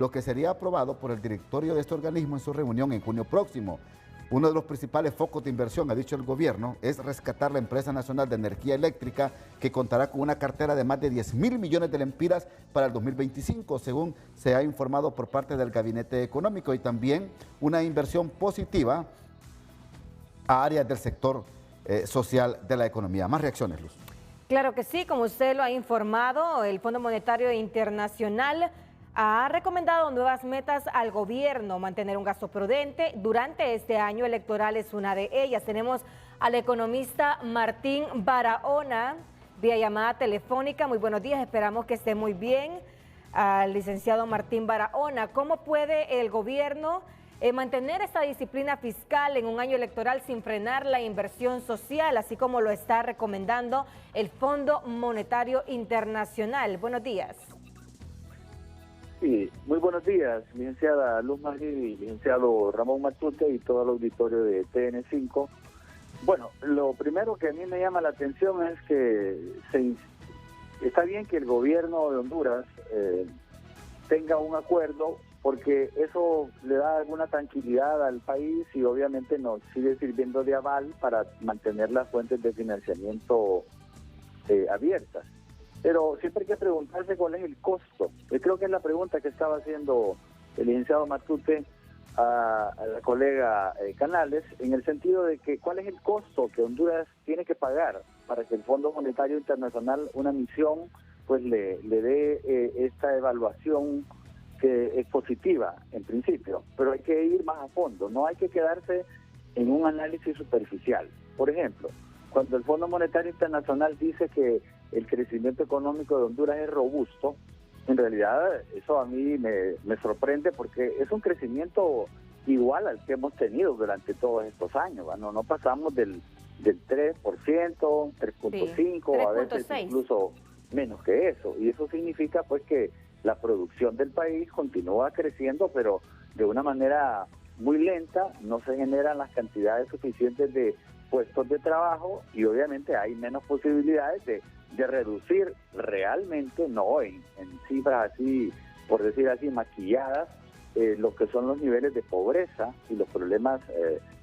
lo que sería aprobado por el directorio de este organismo en su reunión en junio próximo. Uno de los principales focos de inversión, ha dicho el gobierno, es rescatar la empresa nacional de energía eléctrica, que contará con una cartera de más de 10.000 millones de lempiras para el 2025, según se ha informado por parte del Gabinete Económico, y también una inversión positiva a áreas del sector social de la economía. Más reacciones, Luz. Claro que sí, como usted lo ha informado, el Fondo Monetario Internacional ha recomendado nuevas metas al gobierno. Mantener un gasto prudente durante este año electoral es una de ellas. Tenemos al economista Martín Barahona vía llamada telefónica. Muy buenos días, esperamos que esté muy bien. Al licenciado Martín Barahona, ¿cómo puede el gobierno mantener esta disciplina fiscal en un año electoral sin frenar la inversión social, así como lo está recomendando el Fondo Monetario Internacional? Buenos días. Sí, muy buenos días, licenciada Luz Maggi, licenciado Ramón Matute y todo el auditorio de TN5. Bueno, lo primero que a mí me llama la atención es que está bien que el gobierno de Honduras tenga un acuerdo, porque eso le da alguna tranquilidad al país y obviamente nos sigue sirviendo de aval para mantener las fuentes de financiamiento abiertas. Pero siempre hay que preguntarse cuál es el costo. Yo creo que es la pregunta que estaba haciendo el licenciado Matute a la colega Canales, en el sentido de que cuál es el costo que Honduras tiene que pagar para que el Fondo Monetario Internacional, una misión, pues le dé esta evaluación que es positiva en principio, pero hay que ir más a fondo, no hay que quedarse en un análisis superficial. Por ejemplo, cuando el Fondo Monetario Internacional dice que el crecimiento económico de Honduras es robusto, en realidad eso a mí me sorprende, porque es un crecimiento igual al que hemos tenido durante todos estos años. No pasamos del 3%, 3.5%, sí, a veces incluso menos que eso, y eso significa pues que la producción del país continúa creciendo, pero de una manera muy lenta, no se generan las cantidades suficientes de puestos de trabajo y obviamente hay menos posibilidades de reducir realmente, no en cifras así, por decir así, maquilladas, lo que son los niveles de pobreza y los problemas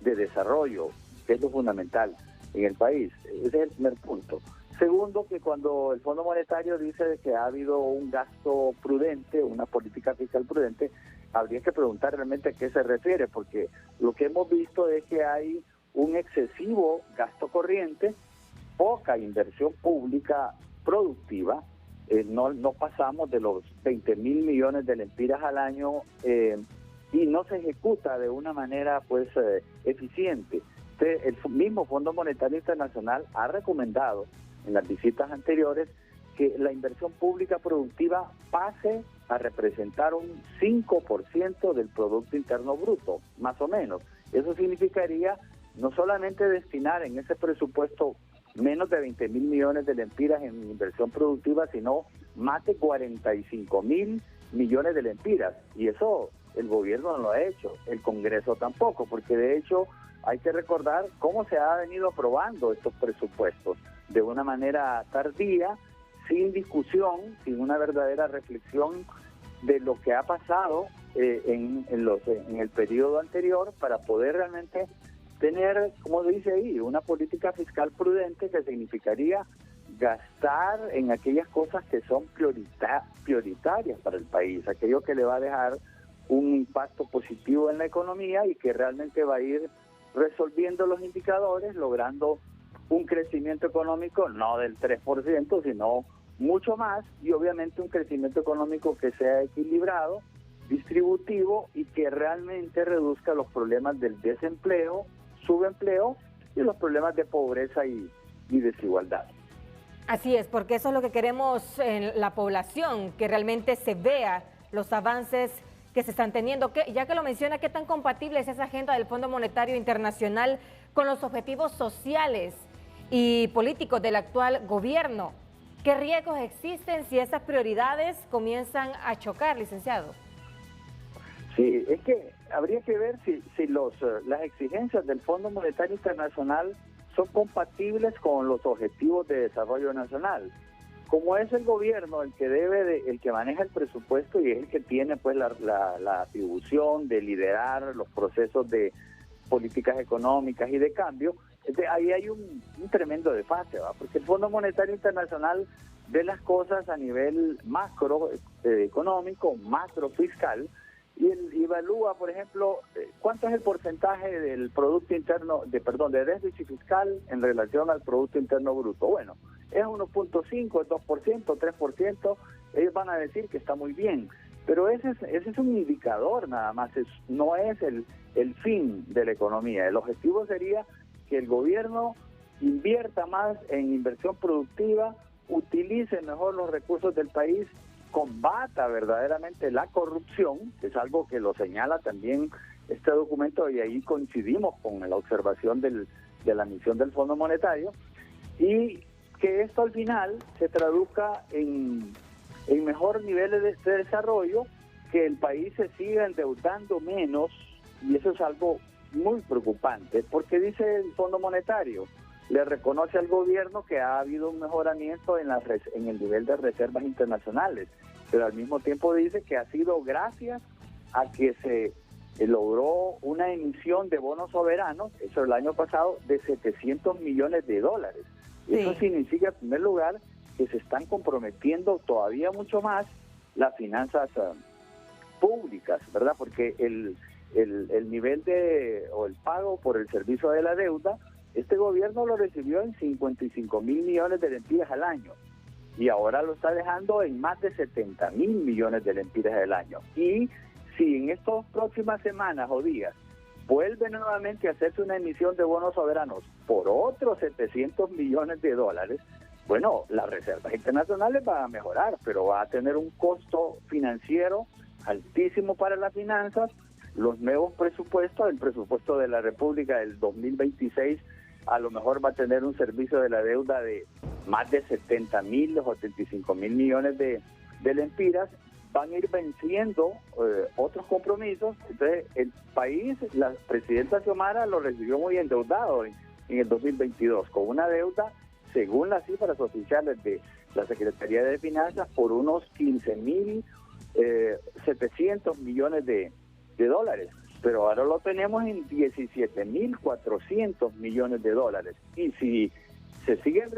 de desarrollo, que es lo fundamental en el país. Ese es el primer punto. Segundo, que cuando el Fondo Monetario dice que ha habido un gasto prudente, una política fiscal prudente, habría que preguntar realmente a qué se refiere, porque lo que hemos visto es que hay un excesivo gasto corriente, poca inversión pública productiva. No pasamos de los 20.000 millones de lempiras al año y no se ejecuta de una manera pues eficiente. El mismo Fondo Monetario Internacional ha recomendado en las visitas anteriores que la inversión pública productiva pase a representar un 5% del Producto Interno Bruto, más o menos. Eso significaría no solamente destinar en ese presupuesto menos de 20.000 millones de lempiras en inversión productiva, sino más de 45.000 millones de lempiras. Y eso el gobierno no lo ha hecho, el Congreso tampoco, porque de hecho hay que recordar cómo se ha venido aprobando estos presupuestos de una manera tardía, sin discusión, sin una verdadera reflexión de lo que ha pasado en el periodo anterior, para poder realmente tener, como dice ahí, una política fiscal prudente, que significaría gastar en aquellas cosas que son prioritarias para el país, aquello que le va a dejar un impacto positivo en la economía y que realmente va a ir resolviendo los indicadores, logrando un crecimiento económico no del 3%, sino mucho más, y obviamente un crecimiento económico que sea equilibrado, distributivo y que realmente reduzca los problemas del desempleo, subempleo y los problemas de pobreza y desigualdad. Así es, porque eso es lo que queremos en la población, que realmente se vea los avances que se están teniendo. Ya que lo menciona, ¿qué tan compatible es esa agenda del Fondo Monetario Internacional con los objetivos sociales y políticos del actual gobierno? ¿Qué riesgos existen si esas prioridades comienzan a chocar, licenciado? Sí, es que habría que ver si las exigencias del Fondo Monetario Internacional son compatibles con los objetivos de desarrollo nacional. como es el gobierno el que el que maneja el presupuesto y es el que tiene pues la atribución de liderar los procesos de políticas económicas y de cambio, ahí hay un tremendo desfase, ¿va? Porque el Fondo Monetario Internacional ve las cosas a nivel macro económico, macro fiscal, y evalúa, por ejemplo, cuánto es el porcentaje del Producto Interno, de déficit fiscal en relación al Producto Interno Bruto. Bueno, es 1.5, es 2%, 3%, ellos van a decir que está muy bien, pero ese es un indicador nada más, no es el fin de la economía. El objetivo sería que el gobierno invierta más en inversión productiva, utilice mejor los recursos del país, combata verdaderamente la corrupción, que es algo que lo señala también este documento, y ahí coincidimos con la observación de la misión del Fondo Monetario, y que esto al final se traduzca en mejor niveles de desarrollo, que el país se siga endeudando menos, y eso es algo muy preocupante, porque dice el Fondo Monetario, le reconoce al gobierno que ha habido un mejoramiento en el nivel de reservas internacionales, pero al mismo tiempo dice que ha sido gracias a que se logró una emisión de bonos soberanos, eso el año pasado, de 700 millones de dólares. Sí. Eso significa, en primer lugar, que se están comprometiendo todavía mucho más las finanzas públicas, ¿verdad? Porque el nivel o el pago por el servicio de la deuda, este gobierno lo recibió en 55 mil millones de lempiras al año y ahora lo está dejando en más de 70 mil millones de lempiras al año. Y si en estas próximas semanas o días vuelve nuevamente a hacerse una emisión de bonos soberanos por otros 700 millones de dólares, bueno, las reservas internacionales van a mejorar, pero va a tener un costo financiero altísimo para las finanzas. Los nuevos presupuestos, el presupuesto de la República del 2026, a lo mejor va a tener un servicio de la deuda de más de 70 mil o 75 mil millones de lempiras. Van a ir venciendo otros compromisos. Entonces, el país, la presidenta Xiomara lo recibió muy endeudado en el 2022, con una deuda, según las cifras oficiales de la Secretaría de Finanzas, por unos 15.700 millones de dólares, pero ahora lo tenemos en 17.400 millones de dólares. Y si se siguen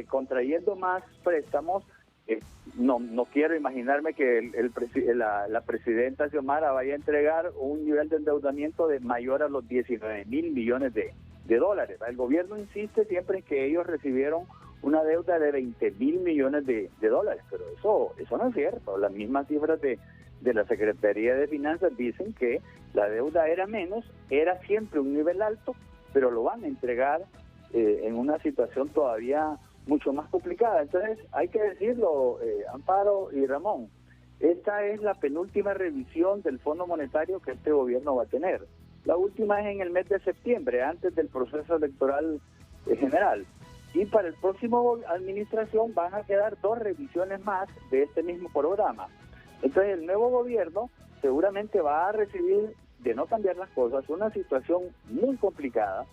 contrayendo más préstamos, no quiero imaginarme que la presidenta Xiomara vaya a entregar un nivel de endeudamiento de mayor a los 19.000 millones de dólares. El gobierno insiste siempre en que ellos recibieron una deuda de 20.000 millones de dólares, pero eso no es cierto. Las mismas cifras de la Secretaría de Finanzas dicen que la deuda era menos, era siempre un nivel alto, pero lo van a entregar en una situación todavía mucho más complicada. Entonces, hay que decirlo, Amparo y Ramón, esta es la penúltima revisión del Fondo Monetario que este gobierno va a tener. La última es en el mes de septiembre, antes del proceso electoral general. Y para el próximo administración van a quedar 2 revisiones más de este mismo programa. Entonces el nuevo gobierno seguramente va a recibir, de no cambiar las cosas, una situación muy complicada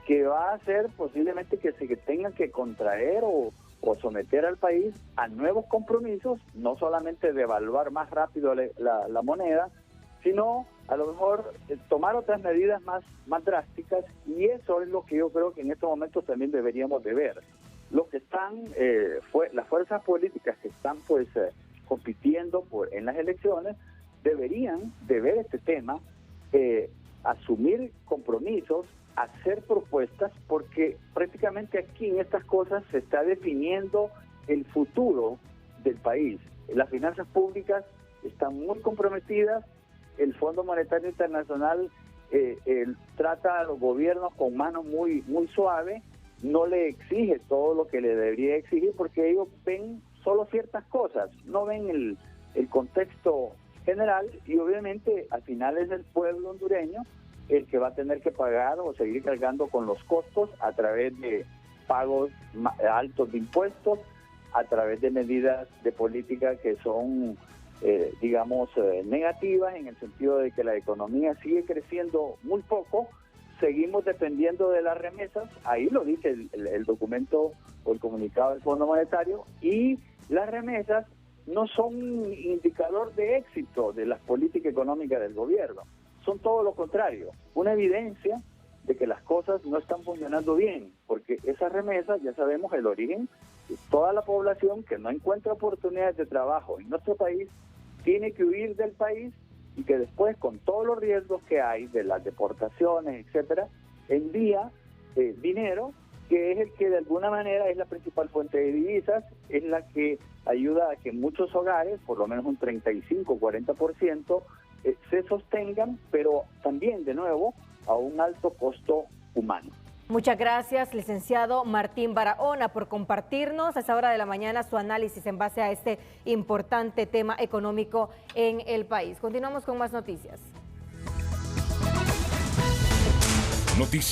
que va a hacer posiblemente que se tengan que contraer o someter al país a nuevos compromisos, no solamente devaluar más rápido la moneda, sino a lo mejor tomar otras medidas más drásticas, y eso es lo que yo creo que en estos momentos también deberíamos de ver. Los que están, las fuerzas políticas que están compitiendo en las elecciones, deberían de ver este tema, asumir compromisos, hacer propuestas, porque prácticamente aquí en estas cosas se está definiendo el futuro del país. Las finanzas públicas están muy comprometidas, el Fondo Monetario Internacional trata a los gobiernos con manos muy suaves, no le exige todo lo que le debería exigir, porque ellos ven solo ciertas cosas, no ven el contexto general, y obviamente al final es el pueblo hondureño el que va a tener que pagar o seguir cargando con los costos a través de pagos altos de impuestos, a través de medidas de política que son, negativas, en el sentido de que la economía sigue creciendo muy poco, seguimos dependiendo de las remesas, ahí lo dice el documento o el comunicado del Fondo Monetario, y las remesas no son un indicador de éxito de las políticas económicas del gobierno, son todo lo contrario, una evidencia de que las cosas no están funcionando bien, porque esas remesas, ya sabemos el origen, toda la población que no encuentra oportunidades de trabajo en nuestro país, tiene que huir del país y que después, con todos los riesgos que hay de las deportaciones, etcétera, envía dinero, que es el que de alguna manera es la principal fuente de divisas, es la que ayuda a que muchos hogares, por lo menos un 35-40%, se sostengan, pero también, de nuevo, a un alto costo humano. Muchas gracias, licenciado Martín Barahona, por compartirnos a esa hora de la mañana su análisis en base a este importante tema económico en el país. Continuamos con más noticias.